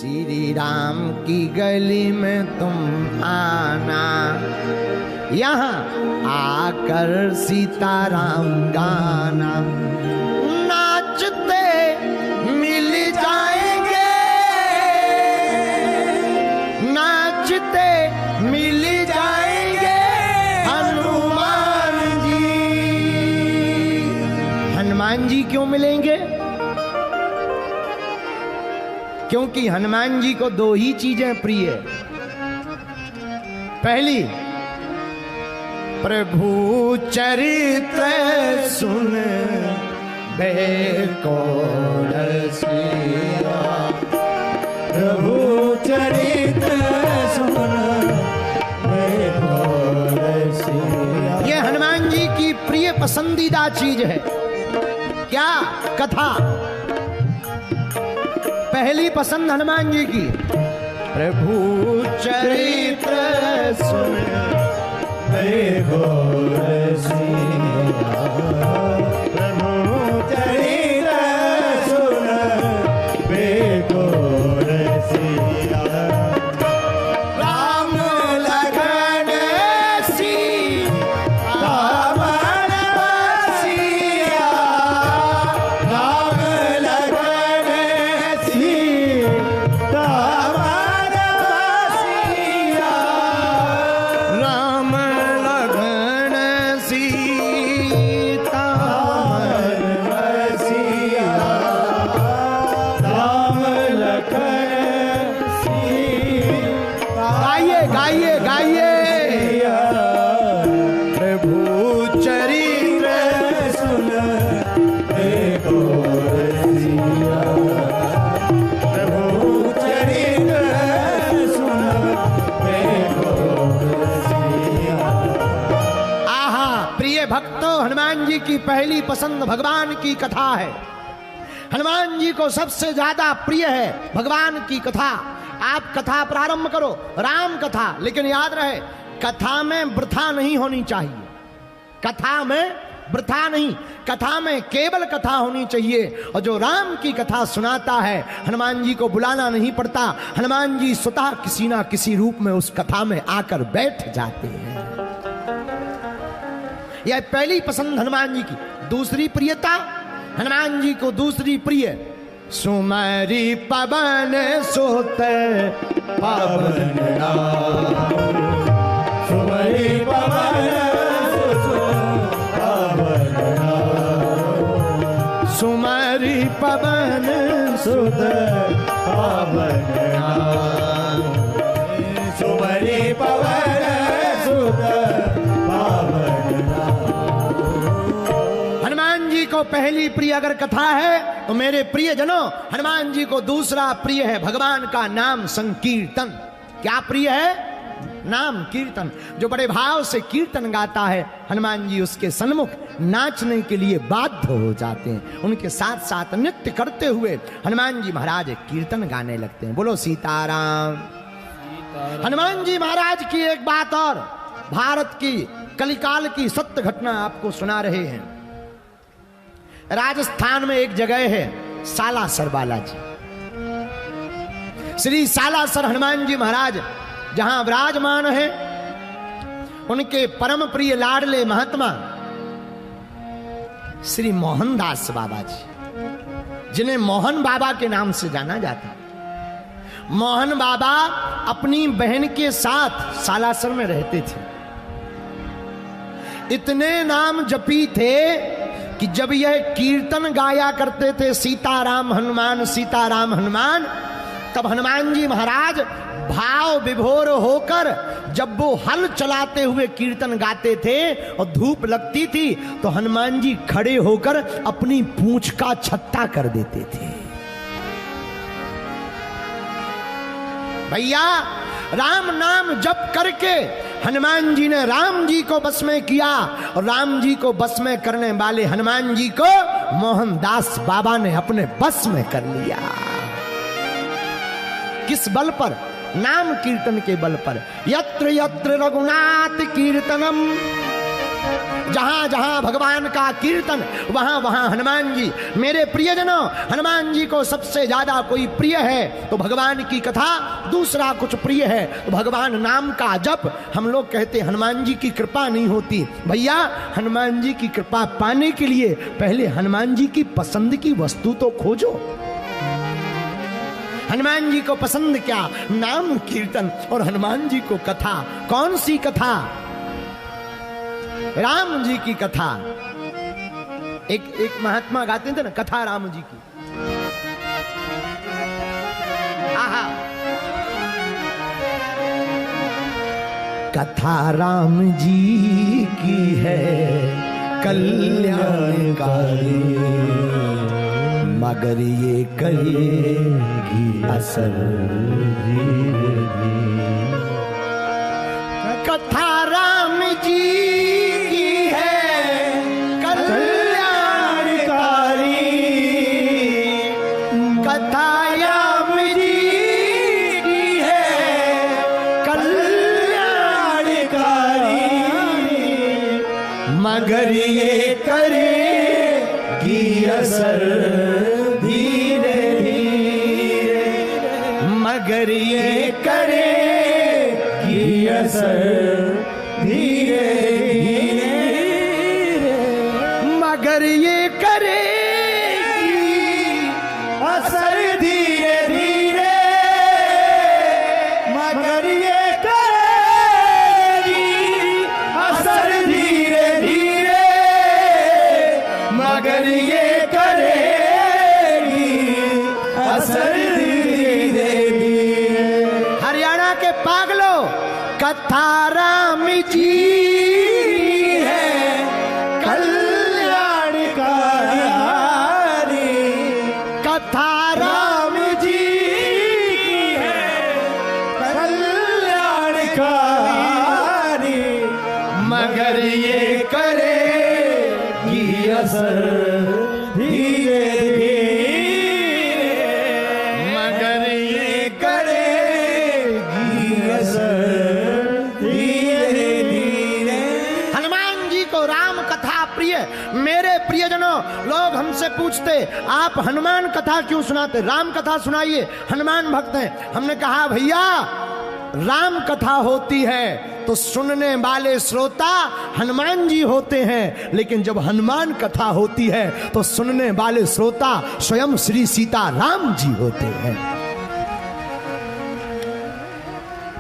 श्री राम की गली में तुम आना, यहाँ आकर सीताराम गाना, नाचते मिल जाएंगे, नाचते मिल जाएंगे हनुमान जी। हनुमान जी क्यों मिलेंगे? क्योंकि हनुमान जी को दो ही चीजें प्रिय है। पहली, प्रभु चरित्र सुन बेको रसिया, प्रभु चरित्र सुन बेको रसिया। ये हनुमान जी की प्रिय पसंदीदा चीज है। क्या? कथा। पहली पसंद हनुमान जी की, प्रभु चरित्र सुन बेको रसिया, प्रभु चरित्र सुन बेको रसिया। राम लखन सीता मन बसिया, राम लखन सीता मन बसिया, राम लखन सीता मन बसिया, राम लखन सीता। गाइए गाइए गाइए, प्रभु चरित्र सुन बेको रसिया, प्रभु चरित्र सुन बेको रसिया। आहा, प्रिय भक्तों, हनुमान जी की पहली पसंद भगवान की कथा है। हनुमान जी को सबसे ज्यादा प्रिय है भगवान की कथा। आप कथा प्रारंभ करो, राम कथा, लेकिन याद रहे कथा में वृथा नहीं होनी चाहिए। कथा में वृथा नहीं, कथा में केवल कथा होनी चाहिए। और जो राम की कथा सुनाता है, हनुमान जी को बुलाना नहीं पड़ता, हनुमान जी स्वतः किसी ना किसी रूप में उस कथा में आकर बैठ जाते हैं। यह पहली पसंद हनुमान जी की। दूसरी प्रियता हनुमान जी को दूसरी प्रिय, सुमरी पवन सुत पावन नाम, सुमरि पवन सुत पावन नाम, सुमरी पवन सुत पावन नाम, सुमरि पवन सुत पावन नाम। हनुमान जी को पहली प्रिय अगर कथा है, तो मेरे प्रिय जनों, हनुमान जी को दूसरा प्रिय है भगवान का नाम संकीर्तन। क्या प्रिय है? नाम कीर्तन। जो बड़े भाव से कीर्तन गाता है, हनुमान जी उसके सन्मुख नाचने के लिए बाध्य हो जाते हैं। उनके साथ साथ नृत्य करते हुए हनुमान जी महाराज कीर्तन गाने लगते हैं। बोलो सीताराम। हनुमान जी महाराज की एक बात और, भारत की कलिकाल की सत्य घटना आपको सुना रहे हैं। राजस्थान में एक जगह है सालासर बालाजी। श्री सालासर हनुमान जी महाराज जहां विराजमान है, उनके परम प्रिय लाडले महात्मा श्री मोहनदास बाबा जी, जिन्हें मोहन बाबा के नाम से जाना जाता है। मोहन बाबा अपनी बहन के साथ सालासर में रहते थे। इतने नाम जपी थे कि जब यह कीर्तन गाया करते थे सीताराम हनुमान सीताराम हनुमान, तब हनुमान जी महाराज भाव विभोर होकर जब वो हल चलाते हुए कीर्तन गाते थे और धूप लगती थी, तो हनुमान जी खड़े होकर अपनी पूंछ का छत्ता कर देते थे। भैया, राम नाम जप करके हनुमान जी ने राम जी को बस में किया, और राम जी को बस में करने वाले हनुमान जी को मोहनदास बाबा ने अपने बस में कर लिया। किस बल पर? नाम कीर्तन के बल पर। यत्र यत्र रघुनाथ कीर्तनम जहां जहां भगवान का कीर्तन वहां वहां हनुमान जी। मेरे प्रियजनों, हनुमान जी को सबसे ज्यादा कोई प्रिय है तो भगवान की कथा, दूसरा कुछ प्रिय है तो भगवान नाम का जप। हम लोग कहते हनुमान जी की कृपा नहीं होती। भैया, हनुमान जी की कृपा पाने के लिए पहले हनुमान जी की पसंद की वस्तु तो खोजो। हनुमान जी को पसंद क्या? नाम कीर्तन और हनुमान जी को कथा। कौन सी कथा? राम जी की कथा। एक महात्मा गाते थे ना, कथा राम जी की। आहा, कथा राम जी की है कल्याणकारी, मगर ये करेगी असर धीरे धीरे। कथा राम जी की है कल्याणकारी, कथा राम जी की है कल्याणकारी, मगर ये करेगी असर धीरे धीरे, मगर ये करेगी असर धीरे धीरे, मगर ये करेगी असर धीरे धीरे, मगर ये करेगी असर धीरे धीरे, मगर ये करेगी असर धीरे धीरे। हरियाणा के पागलों, कथा राम जी है कल्याणकारी, कथा राम जी है कल्याणकारी, मगर ये करेगी असर धीरे धीरे, मगर ये करेगी असर धीरे धीरे। हनुमान जी को राम कथा प्रिय। मेरे प्रियजनों, लोग हमसे पूछते आप हनुमान कथा क्यों सुनाते, राम कथा सुनाइए, हनुमान भक्त हैं। हमने कहा भैया, राम कथा होती है तो सुनने वाले श्रोता हनुमान जी होते हैं, लेकिन जब हनुमान कथा होती है तो सुनने वाले श्रोता स्वयं श्री सीता राम जी होते हैं।